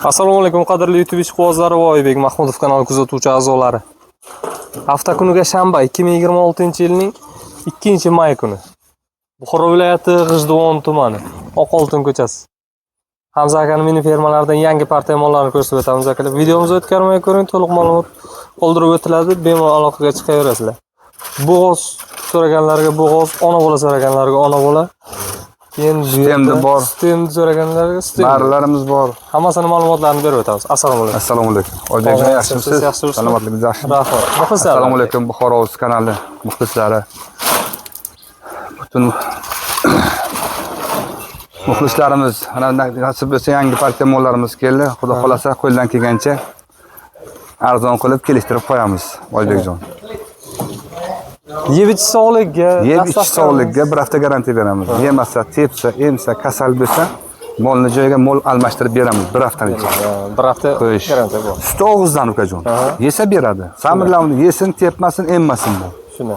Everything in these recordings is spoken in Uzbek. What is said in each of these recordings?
Assalomu alaykum qadrli YouTube ishqibozlari va Oybek Mahmudov kanali kuzatuvchi a'zolari. Hafta kuniga shanba 2026-yilning 2-may kuni. Buxoro viloyati G'ijduvon tumani, Oqoltin ko'chasi. Hamza akaning mini fermalaridan yangi partiya mollarini ko'rsatib o'tamiz akalar. Videomizni o'tkazmay ko'ring, to'liq ma'lumot qoldirib o'tiladi, bemalol aloqaga chiqaverasizlar. Bo'g'oz so'raganlarga bo'g'oz, ona bola so'raganlarga ona bola. Keyin Sistemda bor. Sistemda so'raganlarga sistem. Barilarimiz bor. Hammasini ma'lumotlarini berib o'tamiz. Assalomu alaykum. Assalomu alaykum. Oybek yaxshimisiz? Salomatligingiz yaxshimi? Rahmat. Muxlislar. Assalomu alaykum Buxoro kanali muxlislari. Butun muxlislarimiz, ana nasib bo'lsa yangi partiya mollarimiz keldi. Xudo xolasa qo'ldan kelgancha arzon qilib kelishtirib qo'yamiz, Oybekjon. Yeb ichish sog'ligiga, Yeb ichish sog'ligiga bir hafta garantiya beramiz. Yemasa, tepsa, emsa, kasal bo'lsa, molni joyiga mol almashtirib beramiz bir haftadan keyin. bir hafta garantiya bor. Suti og'izdan ukajon. Yesa beradi. Samirlarni yesin, tepmasin, emmasin bu. Shuni.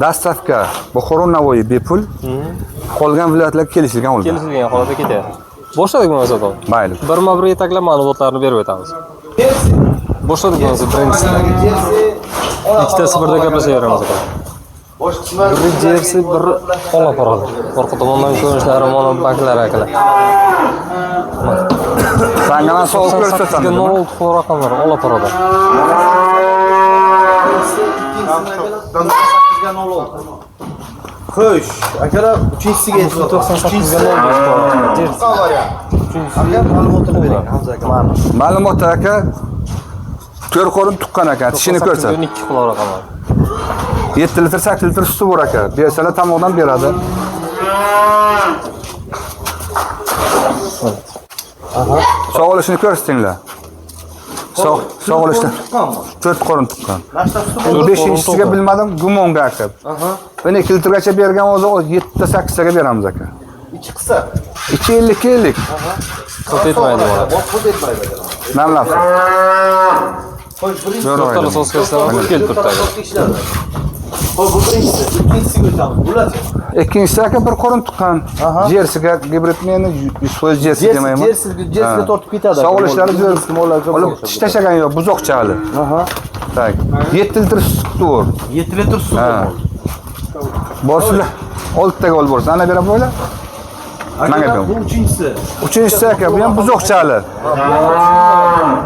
Dastavka Buxoro Navoiy bepul. Qolgan viloyatlarga kelishilgan holda. Kelishilgan holda ketadi. Boshladik munosabat. Mayli. Birma-bir yetaklab ma'lumotlarni berib o'tamiz. Boshladik munosabat. Ikkitasi birda gaplashaveramiz aka. Bir jersi, bir ola parada. Orqa tomondan ko'rinishlari mana baklari akalar. Sangalan sovuq ko'rsatasan. 06 raqamlar ola parada. Xo'sh, akalar 3-siga yetib 98 ga jersi. Aka ma'lumotini bering, Hamza aka. Ma'lumot aka 4 qo'lim tuqqan aka, tishini ko'rsat. 12 quloq raqamlar. 7 litr, 8 litr suti bor aka. Bersalar tomoqdan beradi. Sog'lishini ko'rsatinglar. Sog'lishni. 4 qo'lim tuqqan. 5-siga bilmadim, gumonga aka. 12 litrgacha bergan o'zi 7 8 taga beramiz aka. Ichi qisa. Ichi 50. Qilib etmaydi bola. Qilib etmaydi. Namlab. Xo'sh, birinchi To'rttala soskasidan kelib turibdi. Xo'sh, bu birinchisi, ikkinchisiga o'tamiz. Bo'ladi. Ikkinchisi aka bir qo'lim tuqqan. Jersiga gibrid meni so'z jersi demayman. Jersiga tortib ketadi. Sog'lishlari olib tish tashlagan yo'q, buzoqchali. Tak. 7 litr sut bor. 7 litr sut bor. Borsizlar 6 taga olib borsa, ana berib qo'ylar. Aka, bu uchinchisi. Uchinchisi aka, bu ham buzoqchali.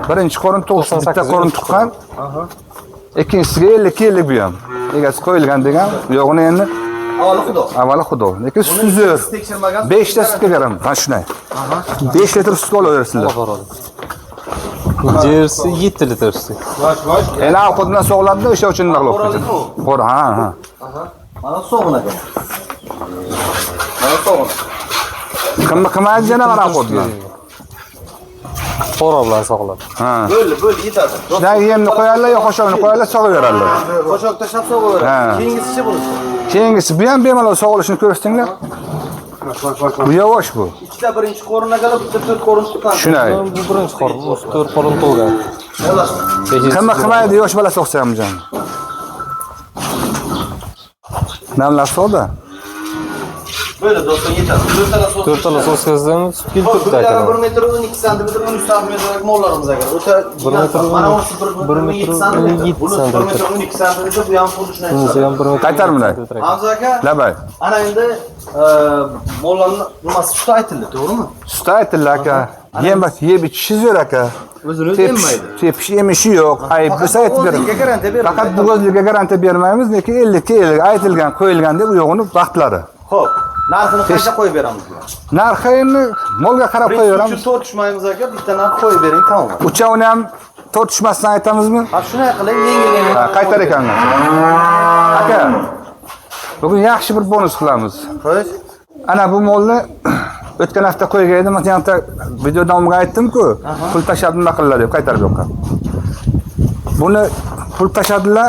Birinchi qo'rin to'g'ri, bitta qo'rin tuqqan. Ikkinchisiga 50 bu ham. Egasi qo'yilgan degan, bu yo'g'ini endi avvalo xudo. Lekin suti zo'r. 5 ta sutga beraman. Mana shunday. 5 litr sutga olaversinlar. Jersi 7 litr sut. Endi ovqatdan sog'ladi, o'sha uchun nima qilib qo'ydi? Ha. Mana so'g'in aka. Mana so'g'in. Qimmat yana mana ovqatdan. Qora bilan sog'lab. Bo'l yetadi. Shunday yemni qo'yarlar, yo qoshoqni qo'yarlar, sog'averarlar. Qoshoq tashlab sog'averadi. Keyingisi bunisi. Keyingisi bu ham bemalol sog'lishini ko'rsatinglar. Bu yavash bu. Ikkita birinchi qo'ringa qarab, bitta 4 qo'rin tuqqan. Shunday. Bu birinchi qorin, bu 4 qorin to'lgan. Qimmat yosh bola so'qsamjon. Namlar so'da. Böyle dostlar yetadi. 4 tala soskasidan sut kelib turibdi aka. 1 metr 12 santimetr 13 santimetrlik mollarimiz aka. O'sha 1 metr mana o'sha 1 metr 7 santimetr. Bu 1 metr 12 santimetr bu ham xuddi shunday. Bunisi ham 1 metr. Qaytarmanglar. Hamza aka. Labay. Ana endi mollarni nimasi suti aytildi, to'g'rimi? Suti aytildi aka. Yeb ichishi zo'r aka. O'zini emmaydi. Tepish emishi yo'q. Ayb bo'lsa aytib beraman. Faqat bo'g'ozligiga garantiya bermaymiz, lekin 50 aytilgan, qo'yilgan deb u yo'g'ini vaqtlari. Xo'p. Narxini qancha qo'yib beramiz bular? Narxi endi molga qarab qo'yaveramiz. Biz tortishmaymiz aka, bitta narx qo'yib bering, tamom. Uchovini ham tortishmasdan aytamizmi? Ha, shunday qiling, yengil. Qaytar ekanlar. Aka, bugun yaxshi bir bonus qilamiz. Xo'sh. Ana bu molni o'tgan hafta qo'ygan edim, men yana video davomida aytdim-ku, pul tashlab nima qildilar deb qaytarib yo'qqa. Buni pul tashladilar,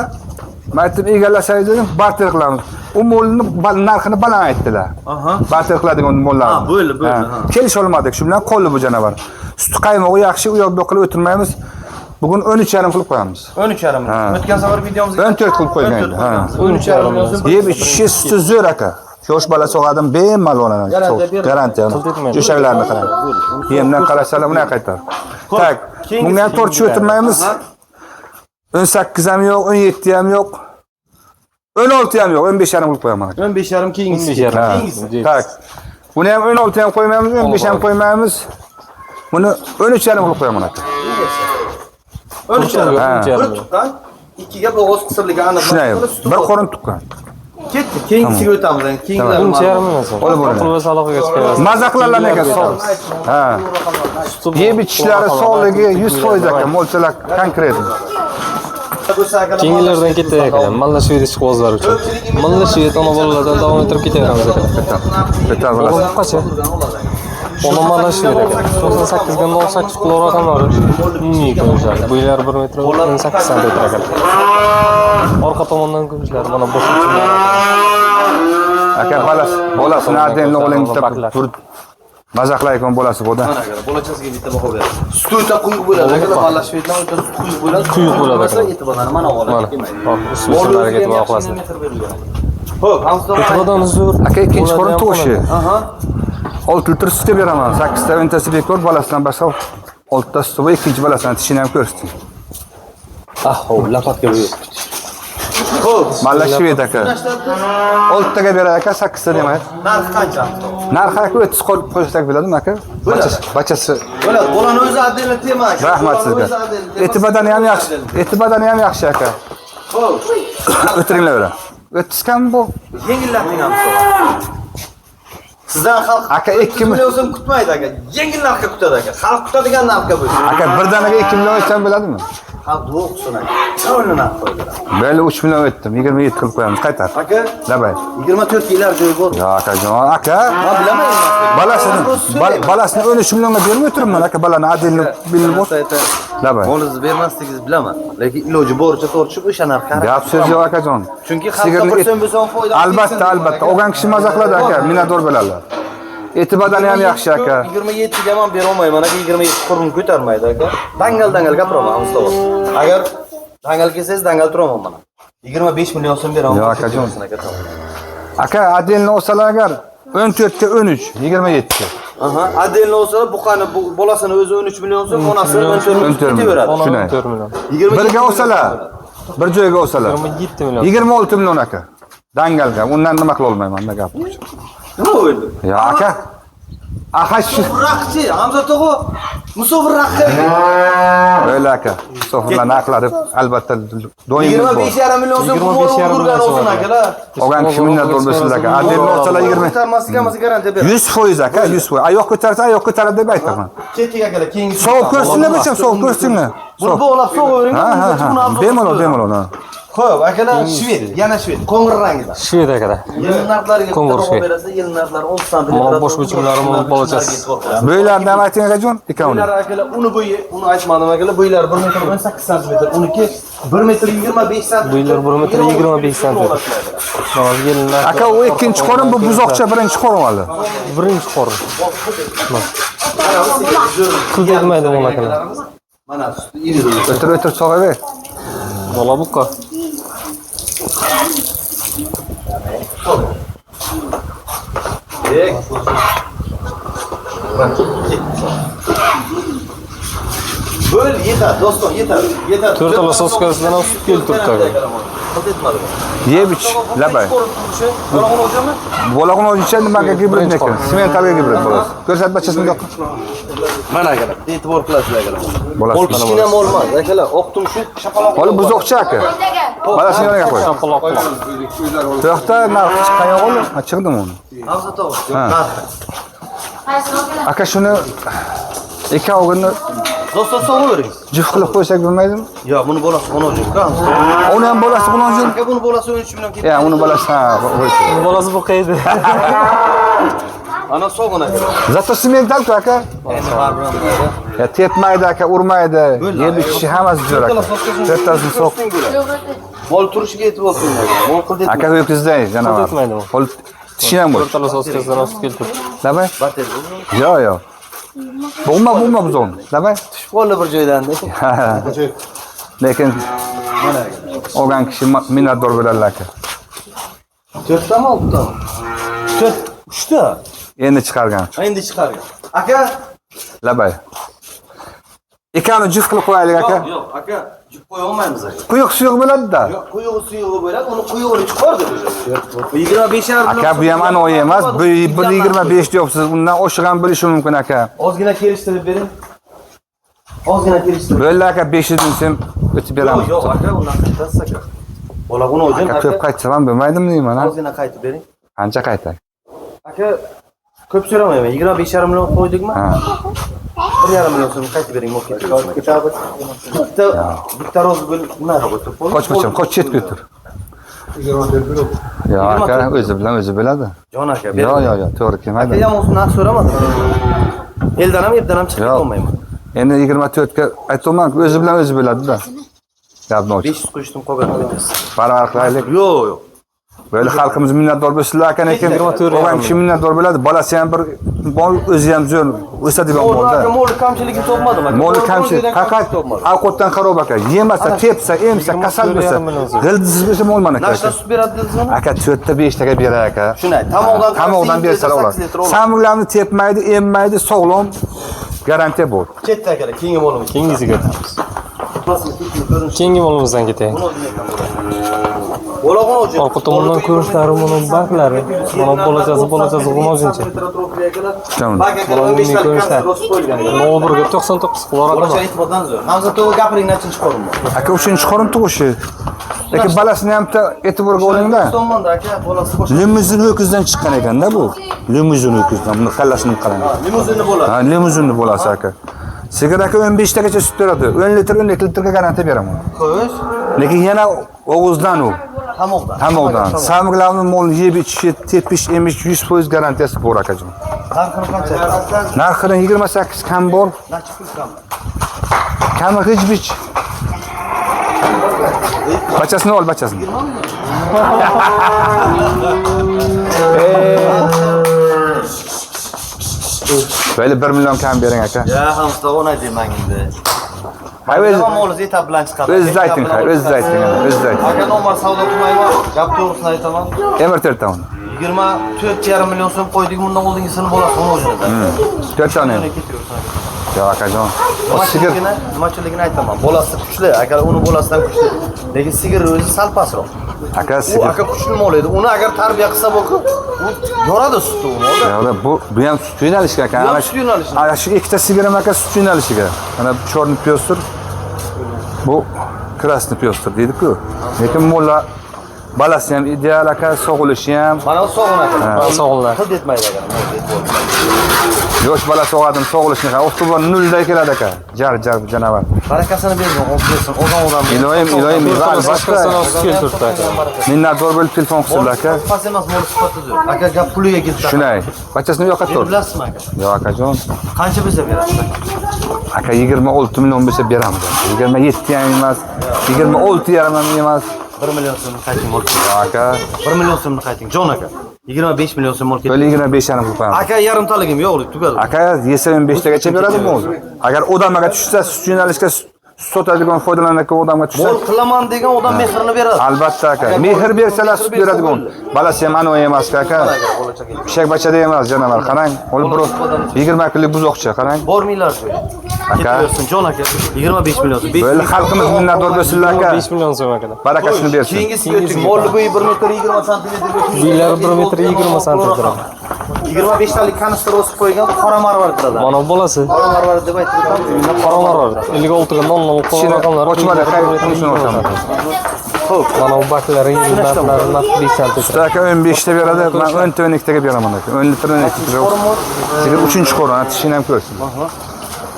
men aytdim egallasangiz dedim, barter qilamiz. U molni narxini baland aytdilar. Barter qiladigan mollar. Ha, bo'ldi. Kelisha olmadik, shu bilan qoldi bu janavar. Suti qaymog'i yaxshi, u yoq bu qilib o'tirmaymiz. Bugun 13,5 qilib qo'yamiz. 13,5. O'tgan safar videomizda 14 qilib qo'ygan edi. 13,5 Yeb ichishi suti zo'r aka. Sho'sh bola so'g'adim bemalol olaman. Garantiya. Jo'shaklarni qarang. Yemdan qarashalar buni qaytar. Tak, bunga ham tortishib o'tirmaymiz. 18 ham yo'q, 17 ham yo'q. 16 ham yo'q, 15 ham qilib qo'yaman. 15 yarim keyingisi. Tak. Buni ham 16 ham qo'ymaymiz, 15 ham qo'ymaymiz. Buni 13 yarim qilib qo'yaman aka. 13 yarim. Bir tuqqan, ikkiga bo'g'oz qisirligi aniq. Shunday. Bir qorin tuqqan. Ketdi, keyingisiga o'tamiz. Keyingilar. 13 yarim emas. Olib bo'ladi. Pul va saloqiga chiqamiz. Mazaqlarlarni aka sol. Ha. Yeb ichishlari sog'ligi 100% aka, mo'ljalak konkret. Keyingilardan ketayotgan malla shvedich quvozlar uchun. Malla shved ona bolalardan davom ettirib ketaveramiz aka. Bitta Oğlum bo'ladi. kaça? Onu malla shved aka. 98 ga 08 qilib raqamlari. Umumiy ko'rinishlar. Bo'ylari 1 metr 18 sm aka. Orqa tomondan ko'rinishlar mana bosh uchunlar. Aka bolasini ademni o'g'ling bitta mazaqlaykan bolasi bo'da. Mana aka, bolachasiga bitta baho beradi. Suti o'ta quyuq bo'ladi aka, malla shvedlar o'ta quyuq bo'ladi. Quyuq bo'ladi aka. E'tibordan mana oladi kelmaydi. Hop, usullarga e'tibor qilasizlar. Xo'p, hamston. E'tibordan uzr. Aka ikkinchi qorin tug'ishi. Aha. 6 litr sutga beraman. 8 ta o'ntasi bekor, bolasidan boshqa 6 ta suti va ikkinchi bolasidan tishini ham ko'rsating. Hop, lapatga qo'yib. Xo'p, Malla shved aka. 6 taga berar aka, 8 ta demaydi. narxi qancha? Narxi aka 30 qo'ysak bo'ladimi aka? Bachasi. Bo'ladi, bolani o'zi adeli tema aka. Rahmat sizga. E'tibordan ham yaxshi. E'tibordan ham yaxshi aka. Xo'p, O'tiringlar o'ra. 30 kam bu. yengillatning hamsi. Sizdan xalq Aka 2 million so'm kutmaydi aka. Yengil narxga kutadi aka. Xalq kutadigan narxga bo'lsin. aka birdaniga 2 million aytsam bo'ladimi? Xalq o'qsin aka. Chiroyli narx qo'ydilar. Mayli 3 million aytdim. 27 qilib qo'yamiz. Qaytar. Aka, Labay. 24 yillar joyi bor. Yo akajon, aka. Ha, bilaman. Balasini 13 millionga bermay turibman aka, balani adilni bilib bor. Labay. Bolangizni bermasligingizni bilaman. Lekin iloji boricha tortishib o'sha narxga. Gap so'z yo'q akajon. Chunki xalqqa bir so'm bo'lsa foyda. Albatta. Olgan kishi mazaqladi aka, minnatdor bo'ladilar. E'tibordan ham yaxshi aka. 27 ga men bera olmayman aka, 27 qo'rni ko'tarmaydi aka. Dangal gapiraman Mustafa. Agar dangal kelsangiz dangal turaman mana. 25 million so'm beraman. Yo'q akajon. Aka adilni olsalar agar 14 ga 13, 27 ga. Aha, adilni olsalar buqani bolasini o'zi 13 million so'm, onasi 14 ketaveradi. 14 million. Birga olsalar, bir joyga olsalar 27 million. 26 million aka. Dangalga, undan nima qila olmayman da gap. Nima bo'ldi? Ya aka. Aka shu Raqchi, Hamza tog'a musofir raqchi. Öyle aka. Sofralar naqladi albatta doim bor. 25,5 million so'm pul urgan olsun akalar. Olgan kishi minnatdor bo'lsinlar aka. Adilni olsalar 20. Ko'tarmasligimiz garantiya beradi. 100% aka, 100%. Ayoq ko'tarsa ayoq ko'taradi deb aytaman. Keting akalar, keyingi Sovuq ko'rsinlar bo'lsa, sovuq ko'rsinlar. Buni bog'lab so'g'avering. Ha. Bemalol. Xo'p, akalar shved, yana shved, qo'ng'ir rangida. Shved akada. Yil narxlariga Qo'ng'ir baho shved. berasiz, yil narxlari 10 santim. Mana bosh bichimlari mana bolachasi. Bo'ylarni ham ayting akajon, ikkovini. Bo'ylar akalar, uni bo'yi, uni aytmadim akalar, bo'ylari 1 metr 18 santimetr, uniki 1 metr 25 santimetr. Bo'ylar 1 metr 25 santimetr. Mana yillar. Aka u ikkinchi qorin, bu buzoqcha birinchi qorin hali. Birinchi qorin. Pul bermaydi bu akalar. Mana iri. O'tir so'g'aver. Bola buqa. Bo'l yetar, do'stim, yetar. 4 tala soskasidan ham sut keltirdi. Yeb ich, labay. Bolag'ini o'zicha nimaga gibrid ekan? Sementalga gibrid bo'ladi. Ko'rsatmachasini yo'q. Mana akalar, e'tibor qilasizlar akalar. Bolasi. Qo'l kichkina olmaz akalar, oq tumshuq, shapaloq. Hali buzoqcha aka. Balasini yoniga qo'y. To'xta, narx chiqqan o'g'li. Ha, chiqdimi uni? Hamza tog'a. Aka shuni ikkovini Do'stlar so'g'avering. juft qilib qo'ysak bo'lmaydimi? Yo'q, buni bolasi qo'nojib. Uni ham bolasi qulonjin. Aka buni bolasi 13 million ketdi. Ya, uni bolasi ha, qo'ydi. Bolasi buqaydi. Ana sog'on aka. Zato semental-ku aka. Ya tepmaydi aka, urmaydi. Yeb ichishi hammasi jo'r aka. To'rttasi so'q. Mol turishiga e'tibor qiling. Mol qildi. Aka ho'kizdey, janob. Ketmaydi u. Qo'l tishi ham bor. 4 tala soskasidan ham sut keltirdi. Labay? Batel. Yo'q. Bo'lma buzon. Labay? Tushib qoldi bir joydan. Lekin olgan kishi minnatdor bo'ladilar aka. 4tami 6tami? uchta. Endi chiqargan. Endi chiqargan. Aka, Labay. Ikkovini juft qilib qo'yaylik aka. yo'q, aka, jib qo'ya olmaymiz aka. Quyuq suyuq bo'ladi-da. Yo'q, quyug'i suyug'i bo'ladi, uni quyug'ini chiqardi o'sha. 25 Aka, bu ham anoyi emas. 1.25 deyapsiz. Undan oshiq ham bo'lishi mumkin aka. Ozgina kelishtirib bering. Ozgina kelishtirib. Bo'ldi aka, 500 so'm o'tib beramiz. Yo'q, aka, undan qaytasiz aka. Bola buni o'zim Aka, ko'p qaytsam ham bo'lmaydimi deyman ha? Ozgina qaytib bering. Qancha qaytay? Aka, ko'p so'ramayman. 25,5 million qo'ydikmi? Ha. 1,5 million so'm qaytib bering, mo'l ketadi. Bitta roz bo'lib nima bo'ldi? Qoch chetga o'tir. Yo aka, o'zi bilan o'zi bo'ladi. Jon aka, Yo, to'g'ri kelmaydi. Aka ham o'zim narx so'ramadim. Eldan ham, yerdan ham chiqib olmayman. Endi 24 ga aytmoqman, o'zi bilan o'zi bo'ladi-da. Gapni och. 500 qo'yishdim qolgan emas. Barobar qilaylik. Yo'q. Böyle halkımız minnatdor bo'lsinlar ekan lekin o'g'am kishi minnatdor bo'ladi, bolasi ham bir bol o'zi ham zo'r o'sadigan bo'ldi. Mo'l kamchiligi topmadim aka. Mo'l kamchilik faqat ovqatdan xarob aka. Yemasa, tepsa, emsa, kasal bo'lsa, g'ildiz bo'lsa bo'lman aka. Nashta sut beradi dedingizmi? Aka 4 ta 5 taga berar aka. Shunday, tamoqdan bersalar ular. Samirlarni tepmaydi, emmaydi, sog'lom garantiya bor. Ketdi aka, keyingi bo'limiz. Keyingisiga ketamiz. Keyingi bo'limizdan ketaylik. Bo'lag'on o'zi. Orqa tomondan ko'rishlari, buni baklari, mana bolachasi g'umojincha. Bolag'onni ko'rishlar. 01 ga 99 qilib Bo'lacha e'tibordan zo'r. Hamza to'g'ri gapiring, nechinchi qo'rim bor? Aka 3-chi qo'rim tug'ishi. Lekin balasini ham e'tiborga olingda. Tomonda aka, bolasi qo'shib. Limuzin ho'kizdan chiqqan ekanda bu. Limuzin ho'kizdan. Buni qallasini qarang. Limuzinni bo'ladi. Ha, limuzinni bo'lasi aka. Sigir aka 15 tagacha sut beradi. 10 litr, 12 litrga garantiya beraman. Xo'sh. Lekin yana og'izdan u. Tamoqdan. Samirlarni mo'l yeb ichishi, tepish, emish 100% garantiyasi bor akajon. Narxini qancha? Narxini 28 kam bor. Necha pul kam? Kami hech. Bachasini ol, bachasini. Böyle 1 milyon kam bering aka. Ya, hamsta ona deyman endi. Hayır, Mo'l etab bilan chiqadi. o'zingiz ayting, o'zingiz ayting. Aka nomar savdo qilmayman. Gap to'g'risini aytaman. Emir Tertown. 24,5 million so'm qo'ydik, bundan oldingisini bo'lasi o'zida. 4 tane. Yo'q akajon. Sigir Nimachiligini aytaman. Bolasi kuchli, agar uni bolasidan kuchli. Lekin sigir o'zi sal pastroq. aka U sigir. aka kuchli mo'l edi. Uni agar tarbiya qilsa bo'lsa, u yoradi sutni uni. Yo'q, bu ham sut yo'nalishiga aka. Yo'q, sut yo'nalishi. Ana shu ikkita sigirim aka sut yo'nalishiga. Mana chorni pyostur. Bu krasni pyostur deydi-ku. Lekin mo'lla balasi ham ideal aka, sog'ilishi ham. Mana bu sog'inadi. Sog'inadi. Xil detmaydi agar. Yosh bola sog'adim, sog'ilishni ham. O'xtibor nuldan keladi aka. Jar janavar. Barakasini bersin, o'qib odam. Iloyim, Boshqasini olib keltirdi aka. Minnatdor bo'lib telefon qilsinlar aka. Pas emas, mo'l sifati zo'r. Aka gap puliga keldi. Shunday. Bachasini yo'qqa tur. Bilasizmi aka? Yo'q akajon. Qancha bo'lsa berasiz? Aka 26 million bo'lsa beramiz. 27 ham emas, 26,5 ham emas. 1 million so'm qayting mo'l. Aka, 1 million so'mni qayting. Jon aka. 25 million so'm mo'l ketdi. böyle 25 ham qilib qo'yamiz. Aka yarimtaligim yo'q, tugadi. Aka yesa 25 tagacha beradimi o'zi? Agar odamga tushsa, sut yo'nalishga sut sotadigan foydalanadigan odamga tushsa, Mo'l qilaman degan odam mehrini beradi. albatta aka. Mehr bersalar sut beradigan. Balasi ham anoyi emas aka. Pishak bachada emas janavar. Qarang, ol bir 20 kunlik buzoqcha, qarang. Borminglar shu. Aka. Ketaversin Jon aka. 25 million so'm. Böyle xalqimiz minnatdor bo'lsinlar aka. 5 million so'm aka. Barakasini bersin. Keyingisiga o'ting. Mo'lni bo'yi 1 metr 20 santimetrga. Uylari 1 metr 20 santimetr. 25 talik kanister o'sib qo'ygan qora marvaridlar. Mana bolasi. Qora marvarid deb aytib Qora marvar. 56 ga 00 qo'ygan raqamlar. Ochmada qaytishini o'taman. Xo'p, mana bu baklari narxlari 5 santimetr. Aka 15 ta beradi, men 10 ta 12 taga beraman aka. 10 litr 12 litr. Sigir 3-chi qo'ron, tishini ham ko'rsin.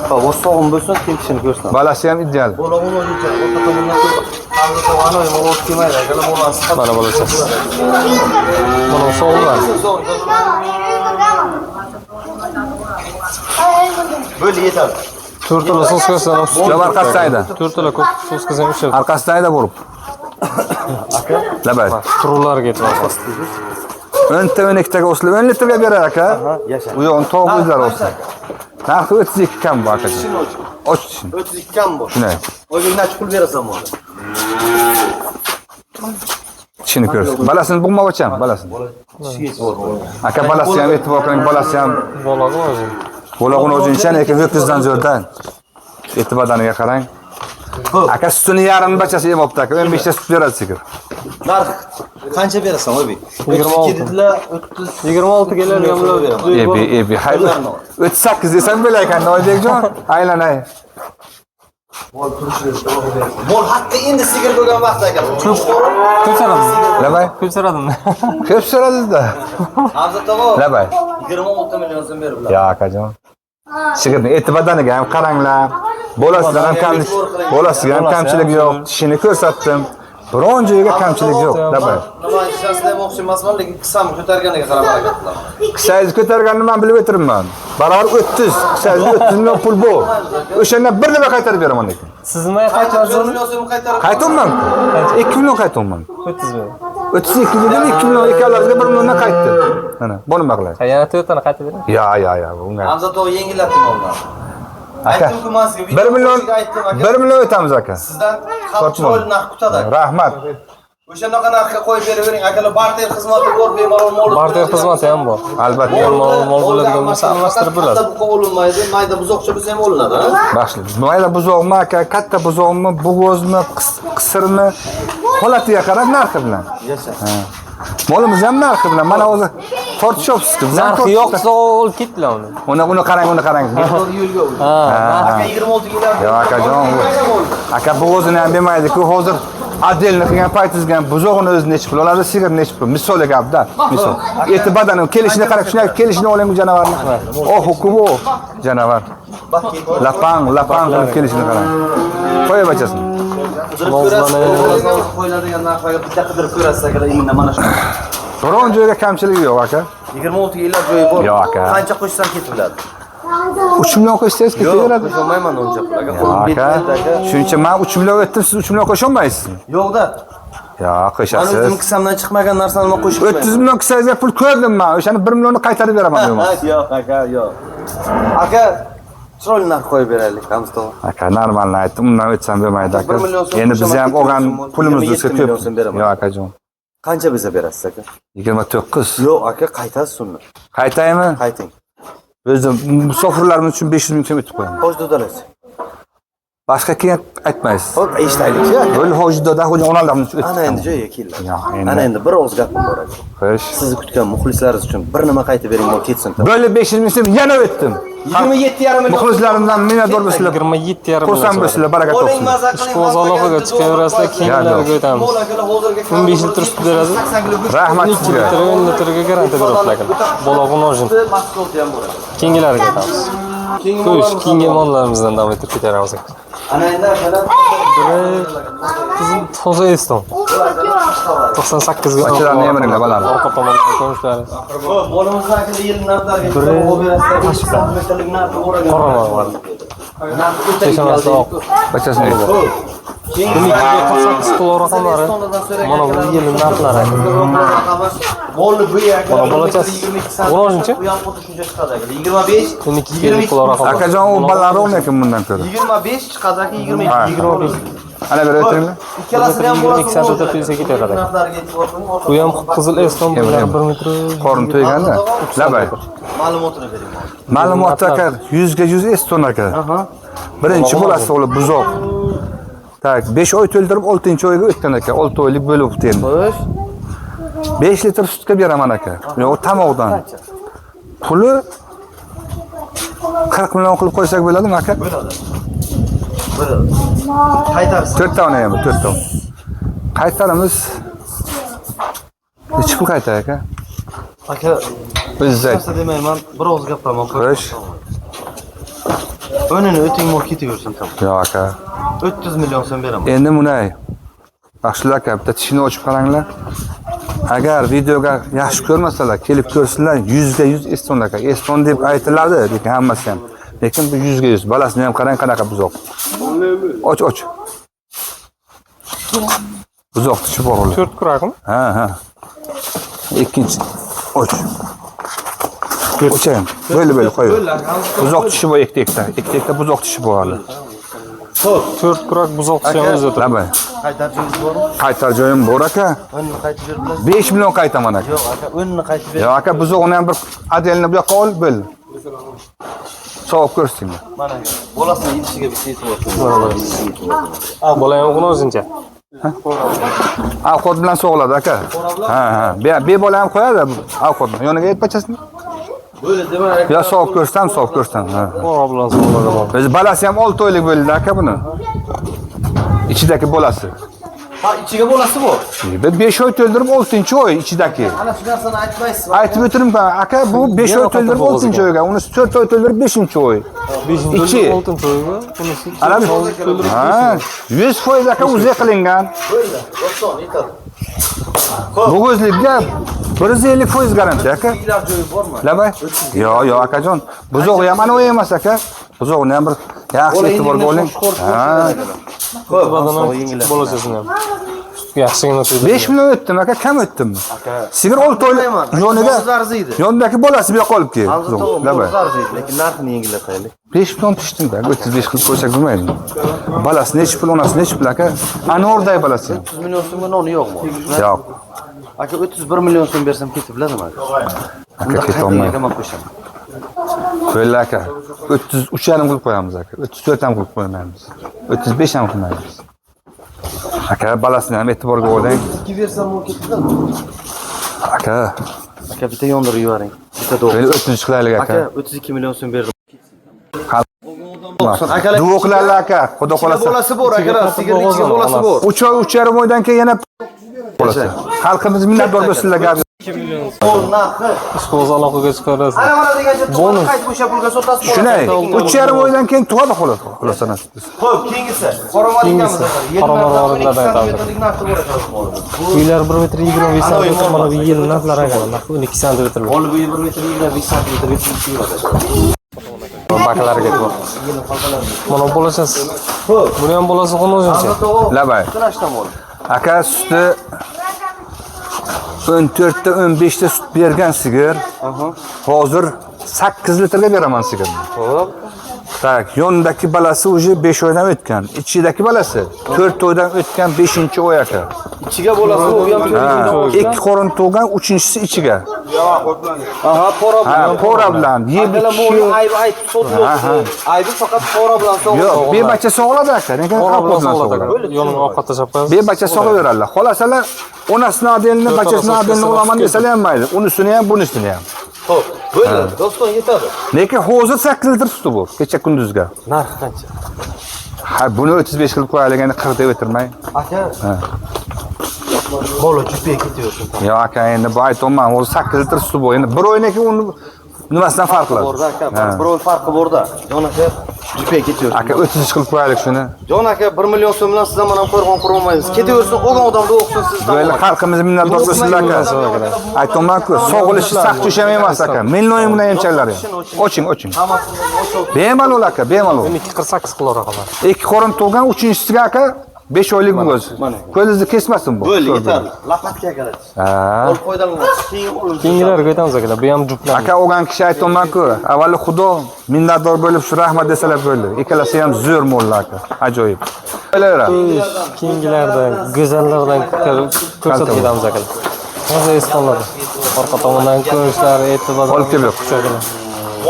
Ha, bu sog'im bo'lsin, tepishini ko'rsin. Balasi ham ideal. Bo'lag'on o'zicha, o'ta tomondan hamda to'g'ani mo'l o'tib kelmaydi. Agar mo'lasi Mana bolasi. Mana sog'lar. Bo'ldi yetadi. 4 tala soskasidan Yo'q, orqasidaydi. 4 tala soskasidan ushlab. Orqasidaydi bo'lib. Aka, Labay. Turlarga aytmoqchi. 10 ta 12 taga o'silib 10 litrga berar aka. yasha. U yo'g'ini tog' o'zlari olsin. Narxi 32 kam bu aka. Och tishini. 32 kam bor. Shunday. Oyga necha pul berasan bo'ldi? Tishini ko'rsin. Balasini bug'moqcham, balasini. Aka balasi ham e'tibor qiling, balasi ham Bolog'i o'zi. bo'lag'ini o'zincha, lekin ho'kizdan zo'rdan. Eti badaniga qarang. Aka sutini yarim bachasi yemabdi aka. 15 ta sut beradi sigir. Narx qancha berasan Oybek? 26. 32 30 26 keladigan bular. Ebi, hayır. 38 desem böyle ekan Oybekjon. Aylanay. Bol hatta endi sigir bo'lgan vaqt aka. Ko'charadim. Labay. Ko'charadim. Ko'p so'radingda. Hamza to'g'ri. Labay. 26 million so'm beriblar. Ya akajon. Sigirni eti badaniga ham qaranglar. Bolasidan ham kamchilik, bolasiga ham kamchilik yo'q. Tishini ko'rsatdim. Biron joyiga kamchilik yo'q. Labay. Nima ishlasizlar mo'xshi emasman, lekin qisam ko'targaniga qarab harakat qilaman. Qisayni ko'targanini men bilib o'tiribman. Baravar 30, qisayni 30 million pul bu. O'shanda bir nima qaytarib beraman lekin. Siz nima qaytarasiz? 4 million so'm qaytarib. Qaytaman. 2 million qaytaman. 30 million. 32 million 2 million ekanlarga 1 milliondan qaytdi. Mana, buni nima qilaylik? Yana 4 tani qaytib bering. Ya, bunga. Hamza to'g'ri yengillatdim ondan. Aka. 1 million 1 million o'tamiz aka. Sizdan xalq chiroyli narx kutadi. Rahmat. O'shanaqa narxga qo'yib beravering. Akalar barter xizmati bor, bemalol mol. Barter xizmati ham bor. Albatta. Mol bo'ladigan bo'lsa almashtirib bo'ladi. Bu olinmaydi, mayda buzoqcha bo'lsa ham olinadi. Baxshli. Mayda buzoqmi aka, katta buzoqmi, bo'g'ozmi, qisirmi holatiga qarab narxi bilan. Yasha. Molimiz ham narxi bilan. Mana o'zi tortishyapsiz-ku. Narxi yo'qsa olib ketdilar uni. Uni qarang, uni qarang. Yo'lga o'l. Ha, Aka 26 yillar. Yo akajon. Aka bo'g'ozini ham demaydi-ku, hozir Adelni qilgan paytingizga ham buzog'ini o'zi necha pul oladi, sigirni necha pul? Misol gapda, misol. Eti badani kelishini qarab, shunday kelishini oling bu janavarni. Hukumu janavar. Lapang qilib kelishini qarang. Qo'yib achasini. Qo'yiladigan narxlarga bitta qidirib ko'rasiz akalar, endi mana shu. Biron joyga kamchilik yo'q aka. 26 yillar joyi bor. Yo'q aka. Qancha qo'shsam ketib biladi. 3 million qo'shsangiz ketaveradi. Qo'sholmayman uncha pul aka. Aka, shuning uchun men 3 million aytdim, siz 3 million qo'sha olmaysizmi? Yo'q-da. Yo, Men qo'shasiz. o'zim qissamdan chiqmagan narsani men qo'shib 30 million qilsangizga pul ko'rdim men. O'shani 1 millionni qaytarib beraman deyman. Yo'q aka, yo'q. Aka, chiroyli narx qo'yib beraylik, Hamza. Aka, normalni aytdim, undan o'tsam bo'lmaydi aka. 1 million so'm Endi biz ham olgan pulimizni 27 ko'p. million so'm beraman. Yo'q akajon. Qancha biza berasiz aka? 29. Yo'q aka, qaytasiz uni. Qaytaymi? Qayting. O'zim musofirlarimiz uchun 500 ming so'm o'tib qo'yaman. Xo'sh dodalasiz. Boshqa keyin aytmaysiz. Xo'p, eshitaylik-chi aka. O'l hojdoda hojda onalarimni uchun Ana o'tib. endi joyiga keldi. Yo'q, endi. Ana endi bir og'iz gapim bor aka. Xo'sh. Sizni kutgan muxlislaringiz uchun bir nima qaytib bering, bu ketsin. Böyle 500 ming so'm yana o'tdim. 27,5 million. Muxlislarimdan minnatdor bo'lsinlar. 27,5 Xursand bo'lsinlar, baraka Oling topsin. maza qiling. Ishqi aloqaga chiqaverasizlar, keyinlariga o'tamiz. 15 litr sut beradi. Rahmat 2 sizga. litr, 10 litrga garantiya beryaptilar. Bolog'i nojin. Mahsuloti ham bo'ladi. Keyinlariga o'tamiz. Xo'sh, keyingi mollarimizdan davom etib ketaramiz. Ana endi akalar Qizim toza eston. 98 ga. Achalarni yemiringlar balalar. Orqa tomondan ko'rishlari. Bolamizdan akalar yil narxlariga qo'yib berasizlar. Qorong'i bor. Cheshamasi oq. Bachasini ayting. Unikiga 48 pul raqamlari. Mana bu yil narxlari. Molni bu aka. Bolachasi. O'rnojinchi? Bu ham xuddi shuncha chiqadi aka. 25. Uniki pul raqamlari. Akajon u balalar o'ynakin bundan ko'ra. 25 chiqadi aka, 22. Ha. 25. Ana bir o'tiringlar. Ikkalasini ham 22 sentda pulsa ketadi. narxlariga e'tibor qiling. Bu ham qizil eston bilan 1 metr. Qorni to'yganda. Labay. Ma'lumotini bering. Ma'lumot aka 100 ga 100 eston aka. Birinchi bo'lasi o'g'li buzoq. Tak, 5 oy to'ldirib 6-oyga o'tgan aka. 6 oylik bo'lib o'tdi endi. Xo'sh. 5 litr sutga beraman aka. Yo'q, tamoqdan. Puli 40 million qilib qo'ysak bo'ladimi aka? Bo'ladi. Qaytarsiz. 4 ta onaymi, 4 ta. Qaytaramiz. Necha pul qaytar aka? Aka, O'zingiz ayting. narsa demayman, bir og'iz gapiraman. Xo'sh. O'nini o'ting mol ketaversin tam. Yo'q aka. 300 million so'm beraman. Endi bunay. Yaxshilar aka, bitta tishini ochib qaranglar. Agar videoga yaxshi ko'rmasalar, kelib ko'rsinlar, 100 ga 100 eston aka. Eston deb aytiladi, lekin hammasi ham. Lekin bu 100 ga 100. Balasini ham qarang, qanaqa buzoq. Och. Buzoq tishi bor ular. 4 kurakmi? Ha. Ikkinchi. Och. O'chayim. Böyle qo'yib. Buzoq tishi bor ektekda. Ektekda buzoq tishi bor hali. Xo'p. 4 kurak buzoqcha ham o'zi turibdi. Labay. Qaytar joyingiz bormi? Qaytar joyim bor aka. O'nni qaytib ber bilasizmi? 5 million qaytaman aka. Yo'q aka, o'nni qaytib ber. Yo'q aka, buzog'ini ham bir adelni bu yoqqa olib bo'l. Savob ko'rsin. Mana aka. Bolasini idishiga bitta yetib o'tdi. Bola ham uni o'zincha. Ovqat bilan sog'iladi aka. Ha. Be bola ham qo'yadi ovqatni. Yoniga yetpachasini. Böyle dema aka. Yo savob ko'rsam, savob ko'rsam. Ha. Bora bilan sog'ladi. O'zi balasi ham 6 oylik bo'ldi aka buni. Ichidagi bolasi. Ha, ichiga bolasi bu. 5 oy to'ldirib 6-oy ichidagi. Ana shu narsani aytmaysiz. Aytib o'tirim aka, bu 5 oy to'ldirib 6-oyga, unisi 4 oy to'ldirib 5-oy. 5-chi 6-oyga, bunisi Ana bu. Ha, 100% aka o'zi qilingan. Böyle. Doston, yeter. Bu o'zlik gap 150% garantiya aka. İlaç joyi bormi? Labay? Yo akajon. Buzog'i ham ana u emas aka. Buzog'ini ham bir yaxshi e'tiborga oling. Ha. Xo'p, bolachasini ham. Yaxshigina o'tdi. 5 million o'tdim aka, kam o'tdimmi? aka. Sigir 6 oylik yonida arziydi. yonidagi bolasi bu yoqqa olib kel. Labay. Arziydi, lekin narxini yengillataylik. 5 million tushdim-da, 35 qilib qo'ysak bo'lmaydi. Balasi nechi pul, onasi nechi pul aka? Anorday balasi. 30 million so'mga noni yo'qmi? Yo'q. Aka 31 million so'm bersam ketib biladimi aka? Aka ketolmaydi. Aka men qo'shaman. Qo'yla aka. 33 ham qilib qo'yamiz aka. 34 ham qilib qo'ymaymiz. 35 ham qilmaymiz. Aka balasini ham e'tiborga oling. 2 bersam u ketadimi? Aka. Aka bitta yondirib yuboring. Bitta do'q. Qo'yla 33 qilaylik aka. Aka 32 million so'm berdim. Duo qilaylik aka. Xudo xolasa. Bolasi bor aka, sigirning ichiga bolasi bor. 3 oy 3,5 oydan keyin yana bolasi. Xalqimiz minnatdor bo'lsinlar gap. 2 million. Qo'l narxi. Ishqo'z aloqaga chiqarasiz. Ana mana degancha to'g'ri qaytib o'sha pulga sotasiz. Shunday. 3,5 oydan keyin tug'adi xolos nasib qilsa. Xo'p, keyingisi. Qoramarikamiz aka. Qoramariklardan metrlik narxi bor aka. Uylar 1 metr 25 sm mana bu yil narxlar aka. Narxi 12 sm. Old bu 1 metr 25 sm yetib Bakalariga bor. Mana bolachasi. Xo'p. Buni ham bolasi xon o'zincha. Labay. Qanachdan bor? Aka suti 14 ta 15 ta sut bergan sigir. Hozir 8 litrga beraman sigirni. Xo'p. Tak, yonidagi balasi уже 5 oydan o'tgan. Ichidagi balasi 4 oydan o'tgan 5-oy aka. Ichiga bolasi u ham 2 qorin tug'gan, 3-inchisi ichiga. Aha, pora Ha, pora bilan yeb ichishi. ayb sotmoqchi. Aybi faqat pora bilan sog'adi. Yo'q, bebacha sog'iladi aka. Nega Qora bilan sog'iladi? sog'ladi. Yoniga ovqat tashab qo'yasiz. Bebacha sog'averadilar. Xolasalar onasini adelni, bachasini adelni olaman desalar ham mayli. Unisini ham, bunisini ham. Xo'p, bo'ldi. Doston yetadi. Lekin hozir 8 litr suti bor kecha kunduzga. Narxi qancha? Ha, buni 35 qilib qo'yaylik, endi 40 deb o'tirmang. Aka. Bola jupiga ketaversin. Yo'q aka, endi bu aytolman, hozir 8 litr suti bor. Endi bir o'ynaki uni nimasidan farq qiladi? Borda aka, bir oy farqi borda. Jon aka jupiga ketaversin. Aka 33 qilib qo'yaylik shuni. Jon aka 1 million so'm bilan siz ham mana qo'rg'on qurolmaysiz. Ketaversin, o'g'on odamda o'qsin sizdan. Böyle xalqimiz minnatdor bo'lsinlar aka. Aytolman-ku, sog'ilishi saqt tusham emas aka. Million bilan emchaklari. Oching. Hammasini ochib. Bemalol aka, bemalol. 248 qilib raqamlar. 2 qorin tug'gan, 3-inchisiga aka 5 oylik bo'z. Ko'zingizni kesmasin bu. Bo'ldi, yetarli. Laqatga qaratish. Ha. Qo'l foydalanasiz. Keyin qo'lingiz. Keyingilarga aytamiz akalar. Bu ham juplar. Aka olgan kishi aytolman-ku, avvalo Xudo minnatdor bo'lib shu rahmat desalar bo'ldi. Ikkalasi ham zo'r mo'lla aka. Ajoyib. Bo'laveradi. Keyingilardan, go'zallardan ko'rsatib ketamiz akalar. Hozir esqonlar. Orqa tomondan ko'rishlar, e'tibor. Olib kelib.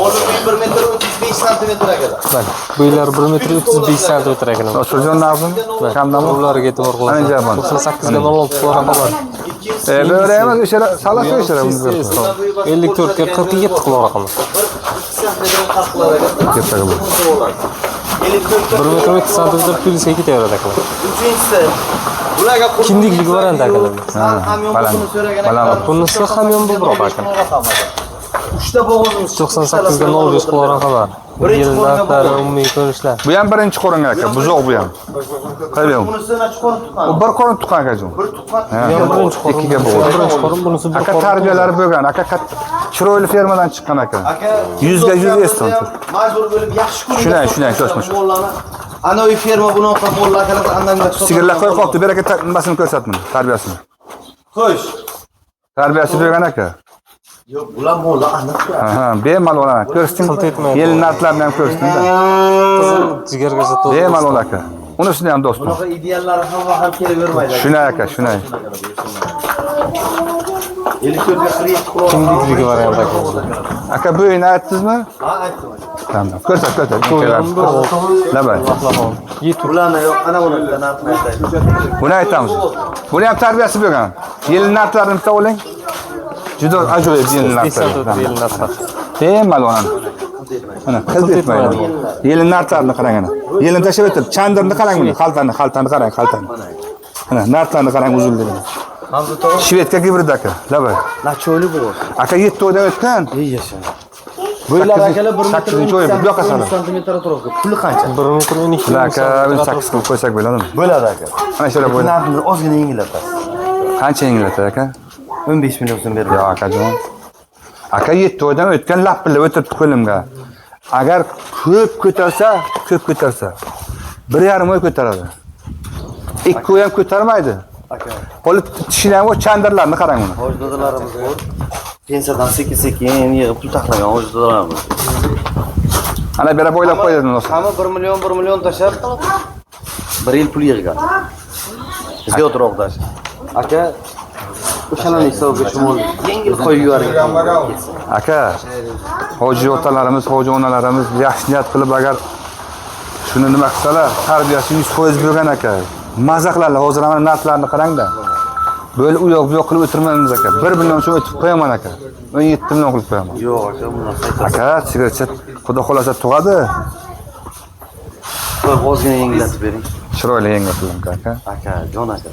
Olim 1 metr 35 santimetr akalar. Mana bu uylar 1 metr 35 santimetr akalar. Osurjon naqdmi? Kamdanmi? Ularga e'tibor Ana qiling. jaman. 98 ga 16 qilib raqamlar. Böyle emas, o'sha salasi o'sha. 54 ga 47 qilib raqamlar. 1 metr 30 santimetr plyusga ketaveradi akalar. Uchinchisi bularga Kindiklik variant akalar. Baland. Bunisi hamyon bo'roq aka. 3 ta bo'g'izimiz 98 ga 0 qilib raqamlar. Yillar, umumiy ko'rishlar. Bu ham birinchi qo'rin aka, buzoq bu ham. Qaybim. Bunisini chiqarib tuqqan. U bir qorin tuqqan akajon. Bir tuqqan. Birinchi qo'rin. Ikkiga bo'ldi. Birinchi qo'rin, bunisi bir Aka qo'rin. tarbiyalari bo'lgan, aka chiroyli fermadan chiqqan aka. Aka 100 ga 100 eston. Majbur bo'lib yaxshi kunga. Shunday, shoshma. Ana uy ferma bunaqa mo'llar akalar andan Sigirlar qo'yib qolibdi, beraka nimasini ko'rsatmadi, tarbiyasini. Xo'sh. Tarbiyasi bo'lgan aka. Yo'q, bular mollar aniq. Ha, bemalol aka. Ko'rsatding. Qilt etmaydi. Yelin narxlarini ham ko'rsatding-da. Qizil jigargacha to'g'ri. Bemalol aka. Unisini ham do'stim. Bunaqa ideallari ham kelavermaydi. Shunday aka, shunday. 54 ga 47 quloq. Kindikligi variant aka. Aka bo'yini aytdingizmi? Ha, aytdim. Tamam. Ko'rsat. Labay. Bularni yo'q, ana buni narxini aytaylik. Buni aytamiz. Buni ham tarbiyasi bo'lgan. Yelin narxlarini bitta oling. Juda ajoyib yelin narxlar. Yelin narxlar. Bemalol ana. Mana qilt etmaydi. Yelin narxlarini qarang ana. Yelin tashlab o'tib, chandirni qarang buni, xaltani qarang, xaltani. Mana narxlarni qarang uzildi. Hamza tog'a. Shvedga gibrid aka. Labay. Nacho'li bu. Aka 7 oydan o'tgan. Ey yasha. Bo'ylar akalar 1 metr 8 oy bu yoqqa soladi. santimetr turadi. Puli qancha? 1 metr 12 Aka 8 qilib qo'ysak bo'ladimi? Bo'ladi aka. Mana shunday bo'ladi. Narxni ozgina yengillatasiz. Qancha yengillatadi aka? 15 million so'm beradi. Yo akajon. Aka 7 oydan o'tgan lapillab o'tiribdi qo'limga. Agar ko'p ko'tarsa, 1,5 oy ko'taradi. 2 oy ham ko'tarmaydi. Aka. Qo'li tishini ham chandirlarni qarang uni. Hojdodalarimiz bor. Pensiyadan sekin-sekin yig'ib pul taxlagan hojdodalarimiz. Ana bera bo'ylab qo'yadi do'st. Hamma 1 million tashlab 1 yil pul yig'gan. Bizga o'tiroqdash. Aka, o'shalarni hisobiga shumol yengil qo'yib yuboring. Aka, hoji otalarimiz, hoji onalarimiz yaxshi niyat qilib agar shuni nima qilsalar, tarbiyasi 100% bo'lgan aka. Maza qiladi. Hozir mana narxlarni qarang-da. Böyle u yoq bu yoq qilib o'tirmaymiz aka. 1 million so'm o'tib qo'yaman aka. 17 million qilib qo'yaman. Yo'q aka, bundan qaytasiz. Aka, sigaret xudo xolasa tug'adi. Qo'y ozgina yengillatib bering. Chiroyli yengillatdim aka. Aka, jon aka.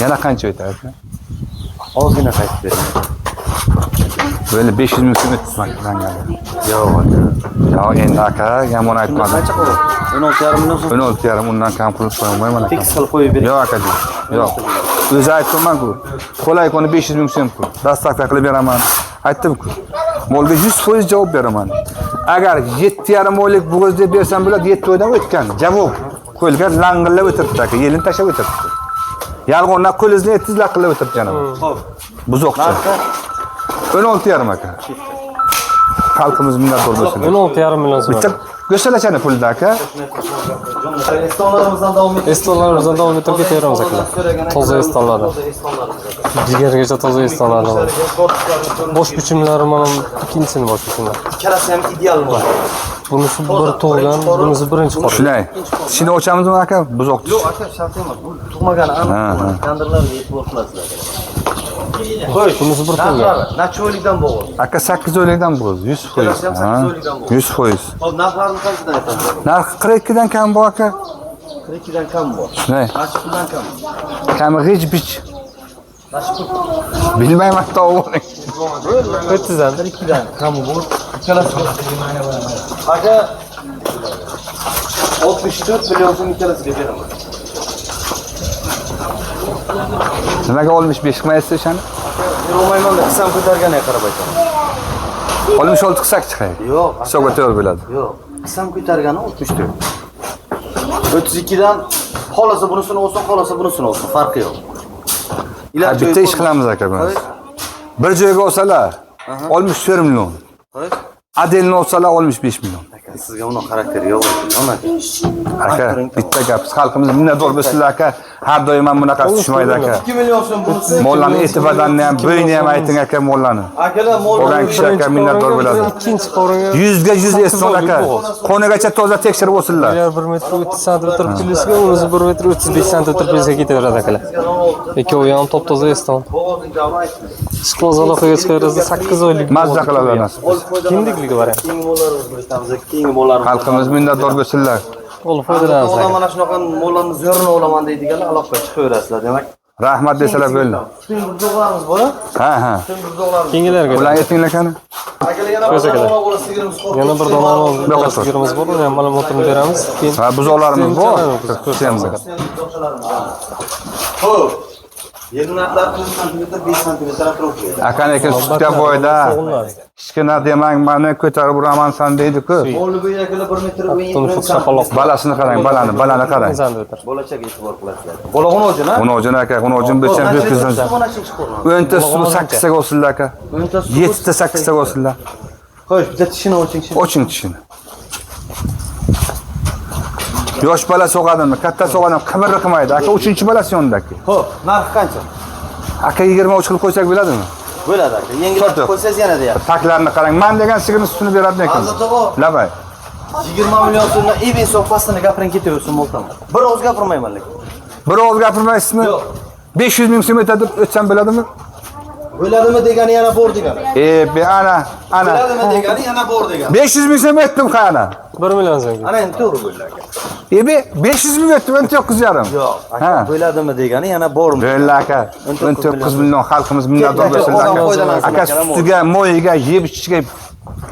Yana qancha o'tadi aka? Ozgina qaytib bering. Böyle 500 ming so'm o'tib Yo'q aka. Ya endi aka, yomon aytmadim. Qancha qiladi? 16,5 million so'm. 16,5 undan kam qilib qo'ymayman aka. Fix qilib qo'yib bering. Yo'q aka. Yo'q. O'zi aytdim-ku. Qo'lay koni 500 ming so'm-ku. Dastavka qilib beraman. Aytdim-ku. Molga 100% javob beraman. Agar 7,5 oylik bo'g'iz deb bersam bo'ladi, 7 oydan o'tgan. Javob qo'lga lang'illab o'tiribdi aka, yelin tashlab o'tiribdi. Yalg'ondan qo'lingizni etizlar qilib o'tiribdi janob. Xo'p. Buzoqcha. 16,5 aka. Xalqimiz minnatdor bo'lsin. 16,5 million so'm. Bitta go'shalachani pulda aka. Estonlarimizdan davom etib. Estonlarimizdan davom etib ketaveramiz aka. Toza estonlardan. Jigargacha toza estonlardan. Bosh bichimlari mana ikkinchisini bosh bichimlar. Ikkalasi ham ideal bo'ladi. Bunisi bir tug'gan, bunisi birinchi qor. Shunday. Tishini ochamizmi aka? Buzoq tish. Yo'q aka, shart emas. Bu tug'magani aniq. Tandirlarga e'tibor qilasizlar. Xo'sh, Bunisi bir tug'gan. Nacho'likdan bo'g'iz. Aka 8 oylikdan bo'z, 100%. Ha, 100%. Hop, narxlarni qanchadan aytasiz? Narx 42 dan kam bu aka. 42 dan kam bor. Shunday. Qancha puldan kam? Kami hech bich. Qancha pul? Bilmayman to'g'ri. 400 dan. 42 dan kami bor. Ikkalasi. Aka 64 million so'm ikkalasiga beraman. Nimaga 65 qilmaysiz o'shani? Berolmayman deb qisam ko'targaniga qarab aytaman. 66 qilsak chiqay. Yo'q, Hisobga to'g'ri bo'ladi. yo'q. Qisam ko'targani 64. 32 dan xolasa bunisini olsin, xolasa bunisini olsin, farqi yo'q. Bitta ish qilamiz aka biz. Bir joyga olsalar 64 million. Xo'sh. Adelni olsalar 65 million. Aka, sizga uni xarakteri yo'q. Aka, bitta gap. Xalqimiz minnatdor bo'lsinlar aka. Har doim ham bunaqa tushmaydi aka. 2 million so'm bunisi. Mollarni eti badanni ham, bo'yini ham ayting aka mollarni. Akalar Bo'lgan kishi aka minnatdor bo'ladi. Ikkinchi qoringa 100 ga 100 eston aka. Qonigacha toza tekshirib olsinlar. 1 metr 30 santimetr plyusga, unisi 1 metr 35 santimetr plyusga ketaveradi akalar. Ikkovi ham top toza eston. Bo'g'ozning javobi aytdi. Ishqibozaloqiga chiqaversa 8 oylik. Mazza qiladi nasib. Kindikligi bor. Keyingi mollarimizni aytamiz, keyingi mollarimiz. Xalqimiz minnatdor bo'lsinlar. Ol foydalanasiz. Odam mana shunaqa mollarni zo'rini olaman deydiganlar, aloqa chiqaverasizlar, demak. Rahmat desalar bo'ldi. Shunday buzoqlarimiz bor, Ha, ha. shunday buzoqlarimiz. Kengalarga. Ular aytinglar qani. Akalar yana bir dona bola sigirimiz bor. Yana bir dona sigirimiz bor, uni ham ma'lumotini beramiz. Keyin Ha, buzoqlarimiz bor. ko'rsatamiz aka. Xo'p. Yerni narxlari 4 santimetr, 5 santimetr atrofida. Akaniki sutga boyda. Kichkina demang, meni ko'tarib uramansan deydi-ku. Hovli bo'yagilar 1 metr bo'yin Buni chaqaloq. Balasini qarang, balani qarang. Bolachaga e'tibor qilasizlar. Bola xunojin a? Xunojin aka, xunojin bo'lsa ham o'tkazsan. O'nta suv 8 taga o'sillar aka. 7 ta 8 taga o'sillar. Xo'sh, bitta tishini o'ching. Oching tishini. Yosh bola so'qadimi, katta so'qadimi, qimirri qilmaydi. Aka 3-bolasi yondaki. Xo'p, narxi qancha? Aka 23 qilib qo'ysak bo'ladimi? Bo'ladi aka. Yengillatib qo'ysangiz yanada yaxshi. Taklarni qarang. Men degan sigirni sutini beradi ekan. Azat o'g'o. Labay. 20 million so'mdan eBay so'hbasini gapiring ketaversin bo'ltami. Bir oz gapirmayman lekin. Bir oz gapirmaysizmi? Yo'q. 500 ming so'm etadi deb o'tsam bo'ladimi? Bo'ladimi degani yana bor degani. Be ana. Bo'ladimi degani yana bor degani. 500 ming so'm etdim qayana. 1 million so'm. Ana endi to'g'ri bo'ldi aka. Be 500 ming etdim, 9,5. Yo'q, aka bo'ladimi degani yana bormi? Bo'lla aka. 9 million xalqimiz minnatdor bo'lsin aka. Aka sutiga, moyiga, yeb ichishga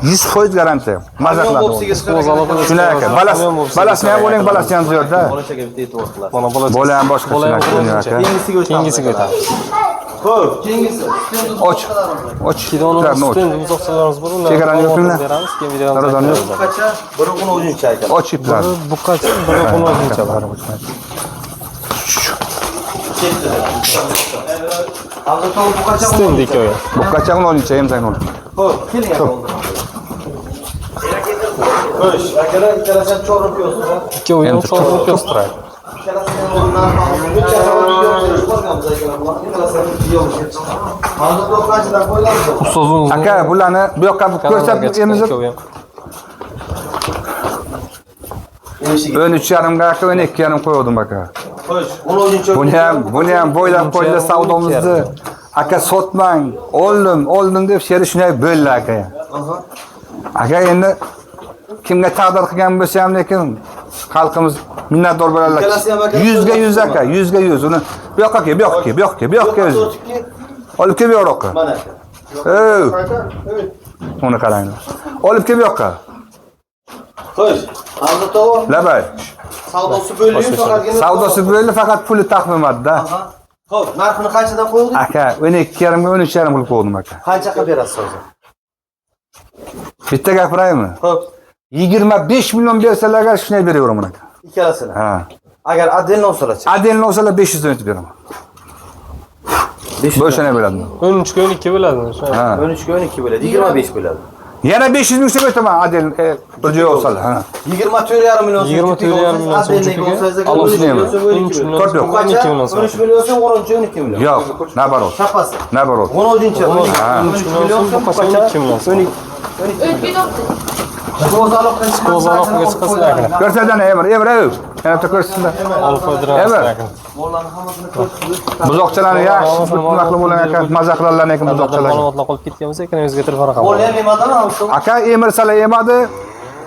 100% garantiya. Maza qiladi. Shuna aka. Balasini ham bo'ling, balasi ham ziyoda. Bolachaga bitta e'tibor qilasiz. Mana bola. Bola ham boshqa aka. Keyingisiga o'tamiz. Xo'p, keyingisi. Och. Kidoni ustun uzoqchalarimiz bor. Ularni Chegarani yo'qmi? beramiz, keyin videomizni Tarazoni yo'q. Buqacha, biri uni o'zincha aytadi. Och iplar. Buqacha, biri qo'nozincha bor. Hozir to'g'ri buqacha. Ustun hikoya. Buqacha uni olingcha ham sayın oldu. Xo'p, keling aka. Xo'sh, akalar ikkalasidan chorib yo'qsiz. Ikkovi ham chorib yo'qtiradi. Ustozimiz Aka bularni bu yoqqa ko'rsatib emizib 13,5 ga aka 12,5 qo'ydim aka. Xo'sh, uni o'zincha Buni ham bo'ylab qo'ydi savdomizni. Aka sotmang, oldim deb sheri shunday bo'ldi aka. Aka endi kimga taqdir qilgan bo'lsa ham lekin xalqimiz minnatdor bo'ladilar. 100 ga 100 aka, 100 ga 100. Uni bu yoqqa kel, bu yoqqa kel. Olib kel bu yoqqa. mana. Uni qaranglar. Olib kel bu yoqqa. Xo'sh, hozir to'g'ri. Labay. Savdosi bo'ldi, faqatgina. Savdosi bo'ldi, faqat puli taqvimadi-da. Xo'p, narxini qanchadan qo'ydik? Aka 12,5 ga 13,5 qilib qo'ydim aka. Qancha qilib berasiz hozir? Bitta gapiraymi? Xo'p, 25 million bersalarga shunday beraveram aka. ikkalasini. Ha. Agar adelni olsalar-chi? Adelni olsalar 500 dan o'tib beraman. 500. Bo'shana bo'ladi. 13 ga 12 bo'ladi. Ha. 13 ga 12 bo'ladi, 25 bo'ladi. Yana 500 ming so'm aytaman Adel bir joy olsalar. Ha. 24,5 million so'm. 24,5 million so'm Adelni Alohida nima? 13 million so'm. 12 million so'm. 13 million so'm, 12 million. Yo'q, nabarot. Chapasi. Nabarot. 10'unca 13 million so'm, buqacha 12 million so'm. 12. Kozaloqqa Kozaloqqa chiqasizlar aka. Ko'rsatdan Emir, ey. Yana ta ko'rsinlar. Olib qo'ydiramiz aka. mollarni hammasini ko'rsatib. Buzoqchalarni yaxshi maqli bo'lar ekan, maza qilarlar ekan buzoqchalar. Ma'lumotlar qolib ketgan bo'lsa, ekanimizga telefon raqami. Mollar ham yemadimi hamsi? Aka Emir sala yemadi.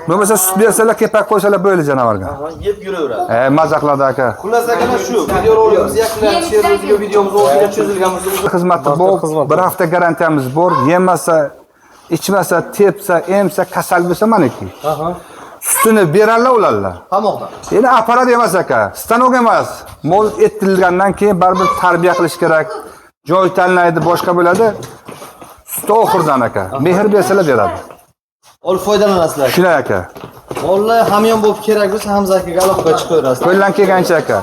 Bo'lmasa sut bersalar, kepak qo'ysalar bo'ldi janovarga. Yeb yuraveradi. Maza qiladi aka. Xullas akalar shu videorolikimiz yakunlanib, she'rimizdagi videomiz o'zida cho'zilgan bo'lsa, Xizmatda bor, bir hafta garantiyamiz bor. Yemasa, ichmasa, tepsa, emsa, kasal bo'lsa meniki. Sutini berarlar ularlar. qamoqda. Endi aparat emas aka, stanok emas. Mol ettirilgandan keyin baribir tarbiya qilish kerak. Joy tanlaydi, boshqa bo'ladi. Sut oxirdan aka. Mehr bersalar beradi. Olib foydalanasizlar. Shunday aka. Mollar hamyon bo'lib kerak bo'lsa Hamza akaga aloqaga chiqaverasiz. Qo'ldan kelgancha aka.